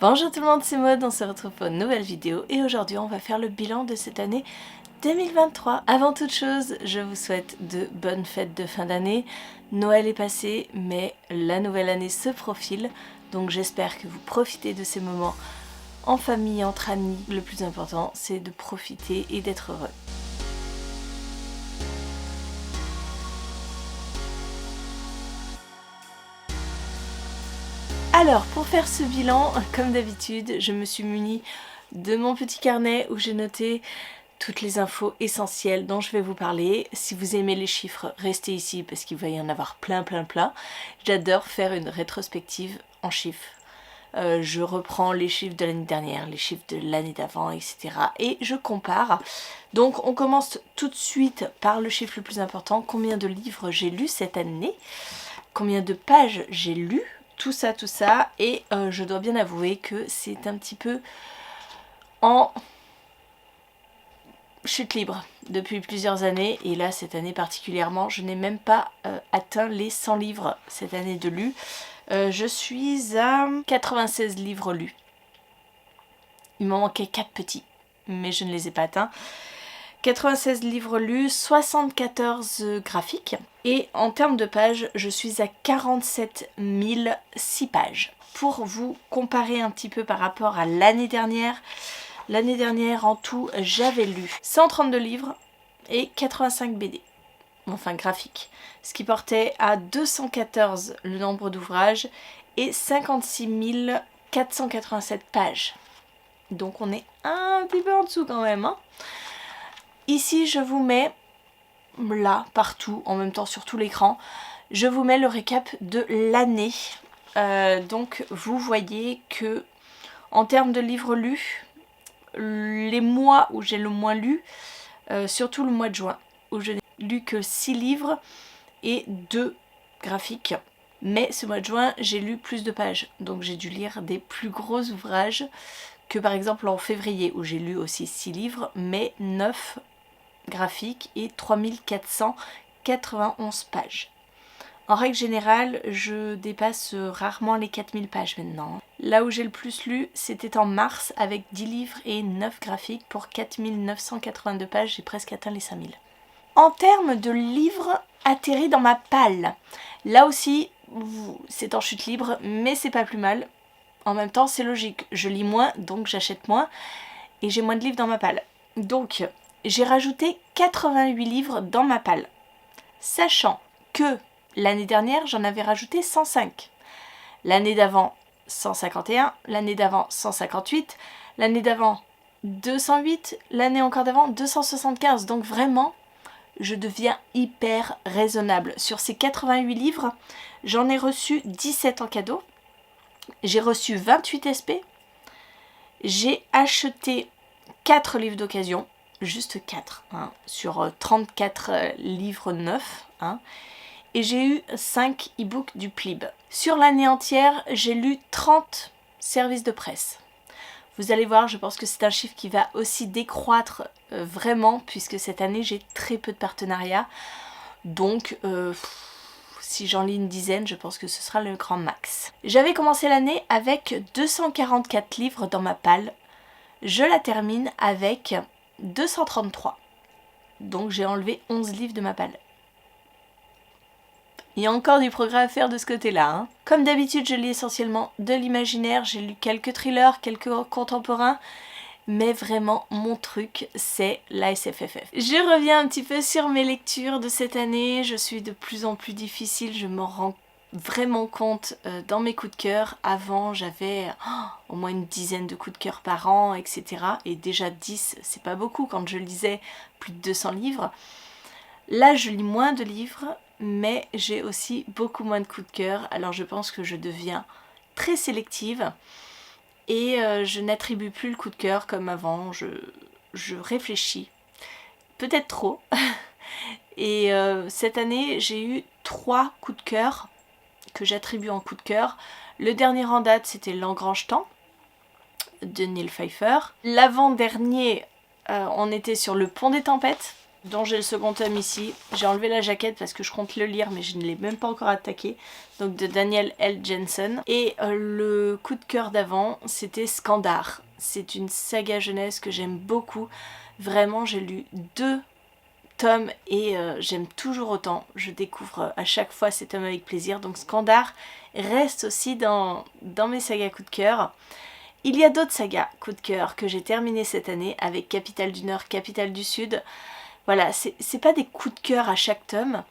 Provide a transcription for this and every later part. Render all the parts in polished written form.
Bonjour tout le monde, c'est Maud, on se retrouve pour une nouvelle vidéo et aujourd'hui on va faire le bilan de cette année 2023. Avant toute chose, je vous souhaite de bonnes fêtes de fin d'année. Noël est passé, mais la nouvelle année se profile, donc j'espère que vous profitez de ces moments en famille, entre amis. Le plus important, c'est de profiter et d'être heureux. Alors, pour faire ce bilan, comme d'habitude, je me suis munie de mon petit carnet où j'ai noté toutes les infos essentielles dont je vais vous parler. Si vous aimez les chiffres, restez ici parce qu'il va y en avoir plein. J'adore faire une rétrospective en chiffres. Je reprends les chiffres de l'année dernière, les chiffres de l'année d'avant, etc. Et je compare. Donc on commence tout de suite par le chiffre le plus important. Combien de livres j'ai lus cette année? Combien de pages j'ai lues? Tout ça. Et je dois bien avouer que c'est un petit peu en chute libre depuis plusieurs années. Et là, cette année particulièrement, je n'ai même pas atteint les 100 livres cette année de lus. Je suis à 96 livres lus. Il m'en manquait 4 petits, mais je ne les ai pas atteints. 96 livres lus, 74 graphiques. Et en termes de pages, je suis à 47 006 pages. Pour vous comparer un petit peu par rapport à l'année dernière en tout, j'avais lu 132 livres et 85 BD. Enfin graphiques. Ce qui portait à 214 le nombre d'ouvrages et 56 487 pages. Donc on est un petit peu en dessous quand même, hein. Ici, je vous mets, là, partout, en même temps sur tout l'écran, je vous mets le récap de l'année. Donc, vous voyez que, en termes de livres lus, les mois où j'ai le moins lu, surtout le mois de juin, où je n'ai lu que 6 livres et 2 graphiques. Mais ce mois de juin, j'ai lu plus de pages, donc j'ai dû lire des plus gros ouvrages que par exemple en février, où j'ai lu aussi 6 livres, mais 9 graphique et 3491 pages. En règle générale, je dépasse rarement les 4000 pages maintenant. Là où j'ai le plus lu, c'était en mars avec 10 livres et 9 graphiques pour 4982 pages, j'ai presque atteint les 5000. En termes de livres atterris dans ma palle, là aussi, c'est en chute libre, mais c'est pas plus mal. En même temps, c'est logique, je lis moins, donc j'achète moins, et j'ai moins de livres dans ma palle. Donc, j'ai rajouté 88 livres dans ma palle, sachant que l'année dernière, j'en avais rajouté 105. L'année d'avant, 151. L'année d'avant, 158. L'année d'avant, 208. L'année encore d'avant, 275. Donc vraiment, je deviens hyper raisonnable. Sur ces 88 livres, j'en ai reçu 17 en cadeau. J'ai reçu 28 SP. J'ai acheté 4 livres d'occasion. Juste 4, hein, sur 34 livres neufs, hein, et j'ai eu 5 e-books du Plib. Sur l'année entière, j'ai lu 30 services de presse. Vous allez voir, je pense que c'est un chiffre qui va aussi décroître vraiment, puisque cette année, j'ai très peu de partenariats. Donc, si j'en lis une dizaine, je pense que ce sera le grand max. J'avais commencé l'année avec 244 livres dans ma palle. Je la termine avec 233. Donc j'ai enlevé 11 livres de ma palle. Il y a encore du progrès à faire de ce côté-là, hein. Comme d'habitude, je lis essentiellement de l'imaginaire. J'ai lu quelques thrillers, quelques contemporains. Mais vraiment, mon truc, c'est la SFFF. Je reviens un petit peu sur mes lectures de cette année. Je suis de plus en plus difficile. Je m'en rends vraiment compte dans mes coups de cœur. Avant, j'avais au moins une dizaine de coups de cœur par an, etc. Et déjà 10, c'est pas beaucoup quand je lisais plus de 200 livres. Là, je lis moins de livres, mais j'ai aussi beaucoup moins de coups de cœur. Alors je pense que je deviens très sélective et je n'attribue plus le coup de cœur comme avant. Je réfléchis, peut-être trop. Et cette année, j'ai eu 3 coups de cœur que j'attribue en coup de cœur. Le dernier en date, c'était L'Engrange-Temps de Neil Pfeiffer. L'avant-dernier, on était sur Le Pont des Tempêtes. dont j'ai le second tome ici. J'ai enlevé la jaquette parce que je compte le lire mais je ne l'ai même pas encore attaqué. Donc de Daniel L. Jensen. Et le coup de cœur d'avant, c'était Skandar. C'est une saga jeunesse que j'aime beaucoup. Vraiment, j'ai lu 2 tomes et j'aime toujours autant. Je découvre à chaque fois ces tomes avec plaisir. Donc Skandar reste aussi dans mes sagas coup de cœur. Il y a d'autres sagas coup de cœur que j'ai terminées cette année avec Capitale du Nord, Capitale du Sud. Voilà, c'est pas des coups de cœur à chaque tome,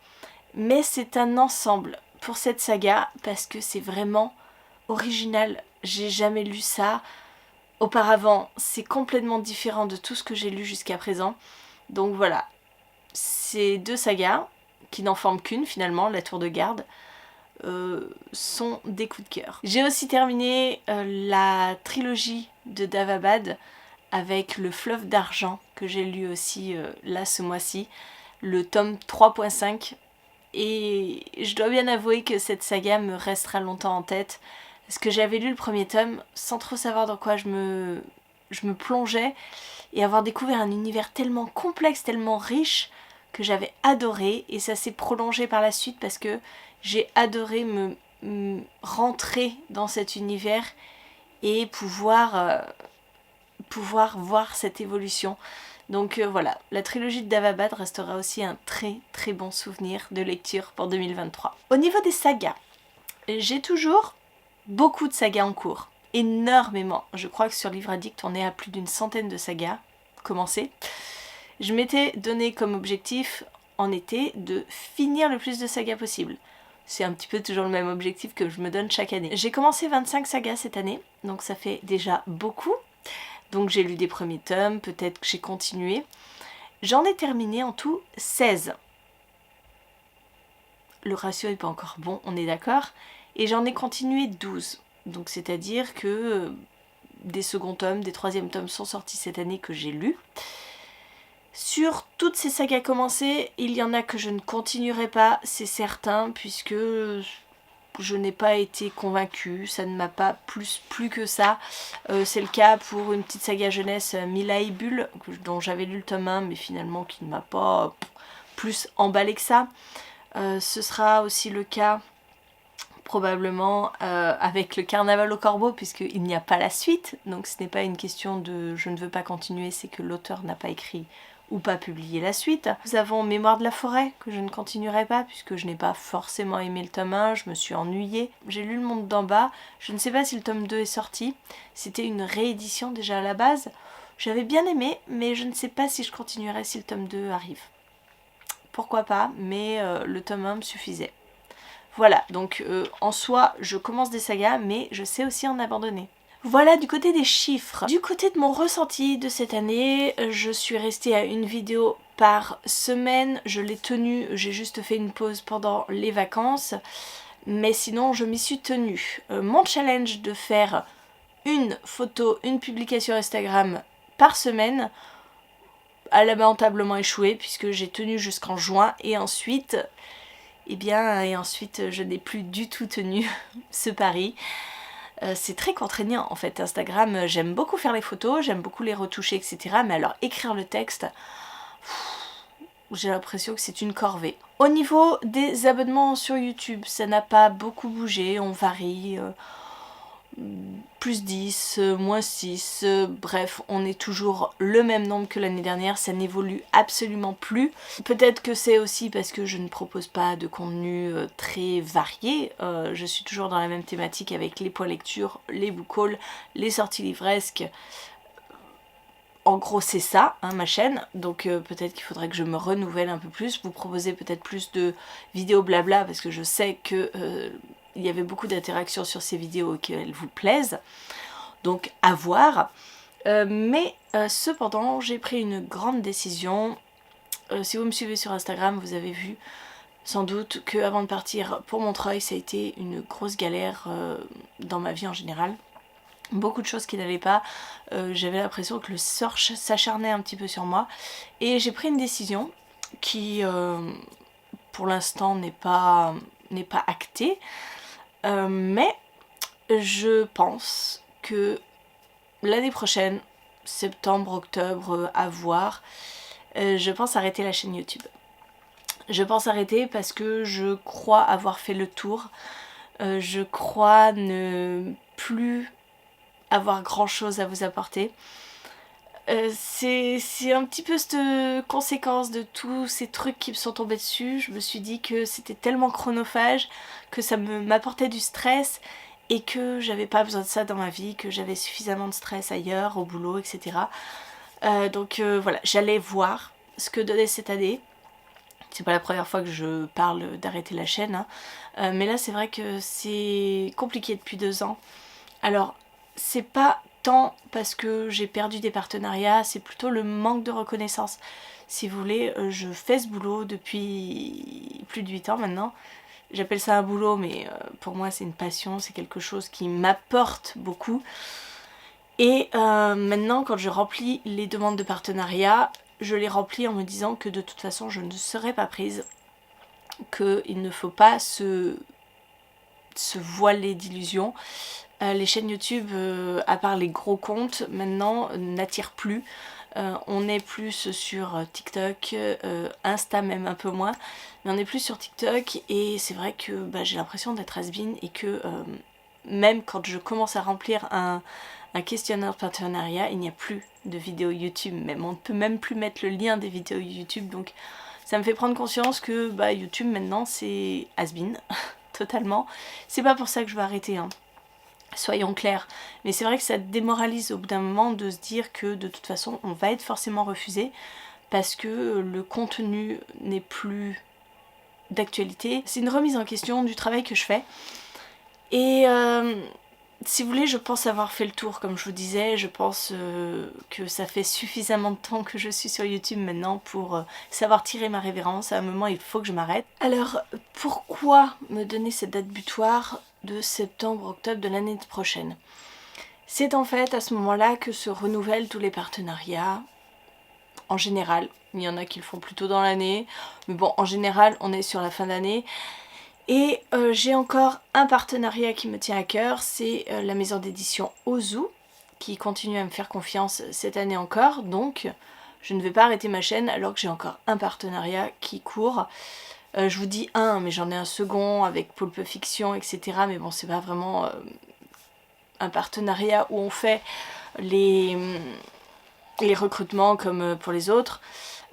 mais c'est un ensemble pour cette saga parce que c'est vraiment original. J'ai jamais lu ça auparavant, c'est complètement différent de tout ce que j'ai lu jusqu'à présent. Donc voilà, ces 2 sagas, qui n'en forment qu'une finalement, La Tour de Garde, sont des coups de cœur. J'ai aussi terminé la trilogie de Davabad avec Le Fleuve d'Argent que j'ai lu aussi là ce mois-ci, le tome 3.5, et je dois bien avouer que cette saga me restera longtemps en tête parce que j'avais lu le premier tome sans trop savoir dans quoi je me plongeais et avoir découvert un univers tellement complexe, tellement riche que j'avais adoré, et ça s'est prolongé par la suite parce que j'ai adoré me rentrer dans cet univers et pouvoir voir cette évolution. Donc voilà, la trilogie de Davabad restera aussi un très très bon souvenir de lecture pour 2023. Au niveau des sagas, j'ai toujours beaucoup de sagas en cours. Énormément. Je crois que sur Livre Addict, on est à plus d'une centaine de sagas commencées. Je m'étais donné comme objectif en été de finir le plus de sagas possible. C'est un petit peu toujours le même objectif que je me donne chaque année. J'ai commencé 25 sagas cette année, donc ça fait déjà beaucoup. Donc j'ai lu des premiers tomes, peut-être que j'ai continué. J'en ai terminé en tout 16. Le ratio n'est pas encore bon, on est d'accord. Et j'en ai continué 12. Donc c'est-à-dire que des seconds tomes, des troisièmes tomes sont sortis cette année que j'ai lus. Sur toutes ces sagas commencées, il y en a que je ne continuerai pas, c'est certain, puisque je n'ai pas été convaincue, ça ne m'a pas plus plu que ça. C'est le cas pour une petite saga jeunesse, Mila et Bulle, dont j'avais lu le tome 1, mais finalement qui ne m'a pas plus emballé que ça. Ce sera aussi le cas probablement avec le Carnaval au Corbeau, puisqu'il n'y a pas la suite, donc ce n'est pas une question de je ne veux pas continuer, c'est que l'auteur n'a pas écrit ou pas publié la suite. Nous avons Mémoire de la forêt, que je ne continuerai pas, puisque je n'ai pas forcément aimé le tome 1, je me suis ennuyée. J'ai lu Le Monde d'en bas, je ne sais pas si le tome 2 est sorti, c'était une réédition déjà à la base. J'avais bien aimé, mais je ne sais pas si je continuerai si le tome 2 arrive. Pourquoi pas, mais le tome 1 me suffisait. Voilà, donc en soi, je commence des sagas, mais je sais aussi en abandonner. Voilà du côté des chiffres. Du côté de mon ressenti de cette année, je suis restée à une vidéo par semaine. Je l'ai tenue, j'ai juste fait une pause pendant les vacances. Mais sinon, je m'y suis tenue. Mon challenge de faire une photo, une publication Instagram par semaine a lamentablement échoué puisque j'ai tenu jusqu'en juin et ensuite je n'ai plus du tout tenu ce pari. C'est très contraignant en fait. Instagram, j'aime beaucoup faire les photos, j'aime beaucoup les retoucher, etc. Mais alors écrire le texte, j'ai l'impression que c'est une corvée. Au niveau des abonnements sur YouTube, ça n'a pas beaucoup bougé, on varie. Plus 10, moins 6, bref, on est toujours le même nombre que l'année dernière, ça n'évolue absolument plus. Peut-être que c'est aussi parce que je ne propose pas de contenu très varié, je suis toujours dans la même thématique avec les points lecture, les book hauls, les sorties livresques. En gros c'est ça, hein, ma chaîne, donc peut-être qu'il faudrait que je me renouvelle un peu plus, vous proposer peut-être plus de vidéos blabla parce que je sais que il y avait beaucoup d'interactions sur ces vidéos qu'elles vous plaisent, donc à voir. Mais cependant j'ai pris une grande décision. Si vous me suivez sur Instagram, vous avez vu sans doute que avant de partir pour Montreuil, ça a été une grosse galère dans ma vie en général. Beaucoup de choses qui n'allaient pas, j'avais l'impression que le sort s'acharnait un petit peu sur moi et j'ai pris une décision qui pour l'instant n'est pas actée, mais je pense que l'année prochaine, septembre, octobre, à voir, je pense arrêter la chaîne YouTube. Je pense arrêter parce que je crois avoir fait le tour. Je crois ne plus avoir grand chose à vous apporter. C'est un petit peu cette conséquence de tous ces trucs qui me sont tombés dessus. Je me suis dit que c'était tellement chronophage, que ça m'apportait du stress et que j'avais pas besoin de ça dans ma vie, que j'avais suffisamment de stress ailleurs, au boulot, etc. Donc voilà, j'allais voir ce que donnait cette année. C'est pas la première fois que je parle d'arrêter la chaîne, hein. Mais là c'est vrai que c'est compliqué depuis 2 ans. Alors c'est pas tant parce que j'ai perdu des partenariats, c'est plutôt le manque de reconnaissance. Si vous voulez, je fais ce boulot depuis plus de 8 ans maintenant. J'appelle ça un boulot, mais pour moi c'est une passion, c'est quelque chose qui m'apporte beaucoup. Et maintenant quand je remplis les demandes de partenariat, je les remplis en me disant que de toute façon je ne serai pas prise, qu'il ne faut pas se voiler d'illusions. Les chaînes YouTube, à part les gros comptes, maintenant n'attirent plus. On est plus sur TikTok, Insta même un peu moins, mais on est plus sur TikTok et c'est vrai que j'ai l'impression d'être has-been et que même quand je commence à remplir un questionnaire de partenariat, il n'y a plus de vidéos YouTube, même on ne peut même plus mettre le lien des vidéos YouTube, donc ça me fait prendre conscience que YouTube maintenant c'est has-been, totalement. C'est pas pour ça que je vais arrêter, hein. Soyons clairs, mais c'est vrai que ça démoralise au bout d'un moment de se dire que de toute façon on va être forcément refusé parce que le contenu n'est plus d'actualité. C'est une remise en question du travail que je fais et si vous voulez, je pense avoir fait le tour, comme je vous disais. Je pense que ça fait suffisamment de temps que je suis sur YouTube maintenant pour savoir tirer ma révérence. À un moment, il faut que je m'arrête. Alors, pourquoi me donner cette date butoir de septembre-octobre de l'année prochaine? C'est en fait à ce moment-là que se renouvellent tous les partenariats. En général, il y en a qui le font plutôt dans l'année. Mais bon, en général, on est sur la fin d'année. Et j'ai encore un partenariat qui me tient à cœur, c'est la maison d'édition Ozu, qui continue à me faire confiance cette année encore, donc je ne vais pas arrêter ma chaîne alors que j'ai encore un partenariat qui court. Je vous dis un, mais j'en ai un second avec Pulp Fiction, etc. Mais bon, c'est pas vraiment un partenariat où on fait les recrutements comme pour les autres.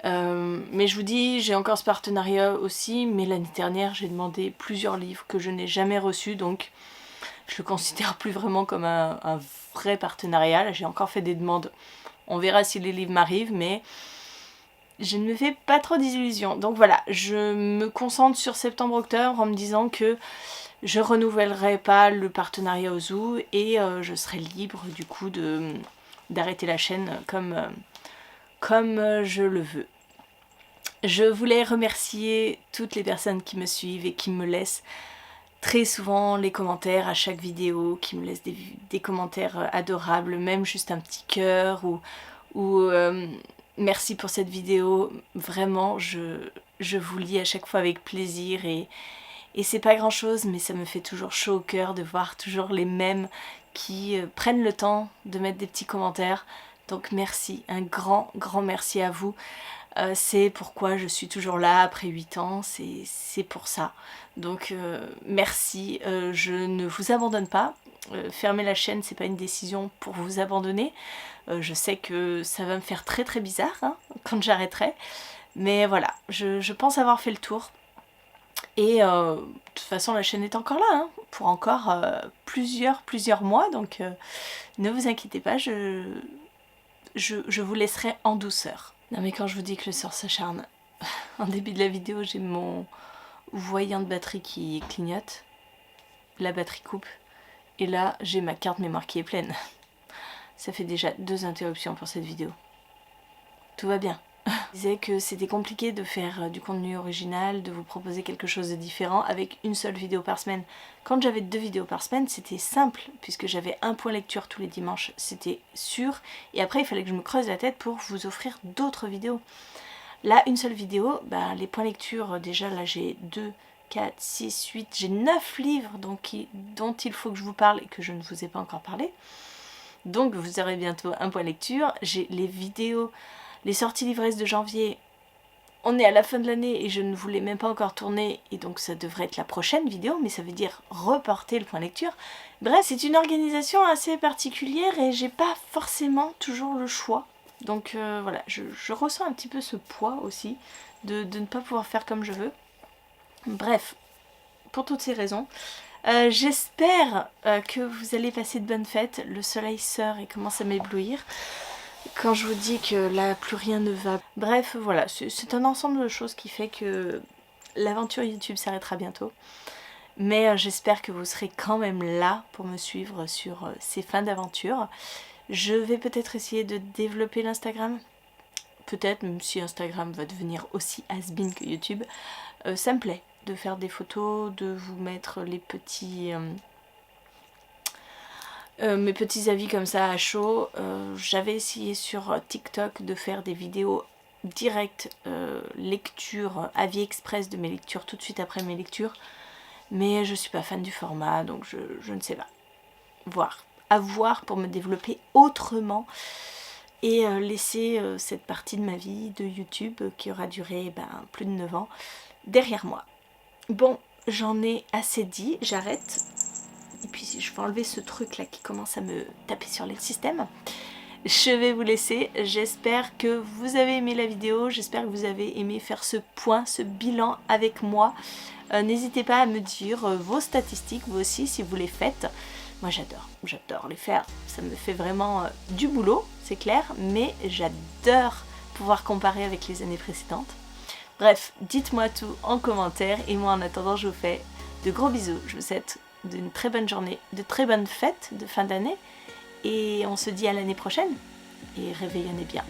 Mais je vous dis, j'ai encore ce partenariat aussi, mais l'année dernière j'ai demandé plusieurs livres que je n'ai jamais reçus, donc je le considère plus vraiment comme un vrai partenariat. Là j'ai encore fait des demandes, on verra si les livres m'arrivent, mais je ne me fais pas trop d'illusions. Donc voilà, je me concentre sur septembre-octobre en me disant que je renouvellerai pas le partenariat Ozu et je serai libre du coup d'arrêter la chaîne comme je le veux. Je voulais remercier toutes les personnes qui me suivent et qui me laissent très souvent les commentaires à chaque vidéo, qui me laissent des commentaires adorables, même juste un petit cœur ou merci pour cette vidéo. Vraiment, je vous lis à chaque fois avec plaisir et c'est pas grand chose, mais ça me fait toujours chaud au cœur de voir toujours les mêmes qui prennent le temps de mettre des petits commentaires. Donc merci, un grand merci à vous. C'est pourquoi je suis toujours là après 8 ans, c'est pour ça. Donc merci, je ne vous abandonne pas. Fermer la chaîne, c'est pas une décision pour vous abandonner. Je sais que ça va me faire très bizarre hein, quand j'arrêterai. Mais voilà, je pense avoir fait le tour. Et de toute façon la chaîne est encore là, hein, pour encore plusieurs mois. Donc ne vous inquiétez pas, je vous laisserai en douceur. Non mais quand je vous dis que le sort s'acharne, en début de la vidéo j'ai mon voyant de batterie qui clignote, la batterie coupe, et là j'ai ma carte mémoire qui est pleine. Ça fait déjà 2 interruptions pour cette vidéo. Tout va bien. Je disais que c'était compliqué de faire du contenu original, de vous proposer quelque chose de différent avec une seule vidéo par semaine. Quand j'avais 2 vidéos par semaine, c'était simple, puisque j'avais un point lecture tous les dimanches, c'était sûr. Et après, il fallait que je me creuse la tête pour vous offrir d'autres vidéos. Là, une seule vidéo, les points lecture, déjà là j'ai 2, 4, 6, 8, j'ai 9 livres dont il faut que je vous parle et que je ne vous ai pas encore parlé. Donc vous aurez bientôt un point lecture. J'ai les vidéos. Les sorties livresses de janvier, on est à la fin de l'année et je ne voulais même pas encore tourner, et donc ça devrait être la prochaine vidéo, mais ça veut dire reporter le point lecture. Bref, c'est une organisation assez particulière et j'ai pas forcément toujours le choix. Donc voilà, je ressens un petit peu ce poids aussi de ne pas pouvoir faire comme je veux. Bref, pour toutes ces raisons, j'espère que vous allez passer de bonnes fêtes. Le soleil sort et commence à m'éblouir. Quand je vous dis que là, plus rien ne va. Bref, voilà, c'est un ensemble de choses qui fait que l'aventure YouTube s'arrêtera bientôt. Mais j'espère que vous serez quand même là pour me suivre sur ces fins d'aventure. Je vais peut-être essayer de développer l'Instagram. Peut-être, même si Instagram va devenir aussi has-been que YouTube. Ça me plaît de faire des photos, de vous mettre les petits... mes petits avis comme ça à chaud. J'avais essayé sur TikTok de faire des vidéos directes, lecture, avis express de mes lectures tout de suite après mes lectures. Mais je suis pas fan du format, donc je ne sais pas. À voir pour me développer autrement et laisser cette partie de ma vie de YouTube qui aura duré plus de 9 ans derrière moi. Bon, j'en ai assez dit, j'arrête. Et puis je vais enlever ce truc là qui commence à me taper sur le système. Je vais vous laisser, j'espère que vous avez aimé la vidéo, j'espère que vous avez aimé faire ce point, ce bilan avec moi. N'hésitez pas à me dire vos statistiques, vous aussi, si vous les faites. Moi j'adore les faire, ça me fait vraiment du boulot, c'est clair, mais j'adore pouvoir comparer avec les années précédentes. Bref, dites-moi tout en commentaire, et moi en attendant je vous fais de gros bisous, je vous souhaite d'une très bonne journée, de très bonnes fêtes de fin d'année, et on se dit à l'année prochaine, et réveillonnez bien.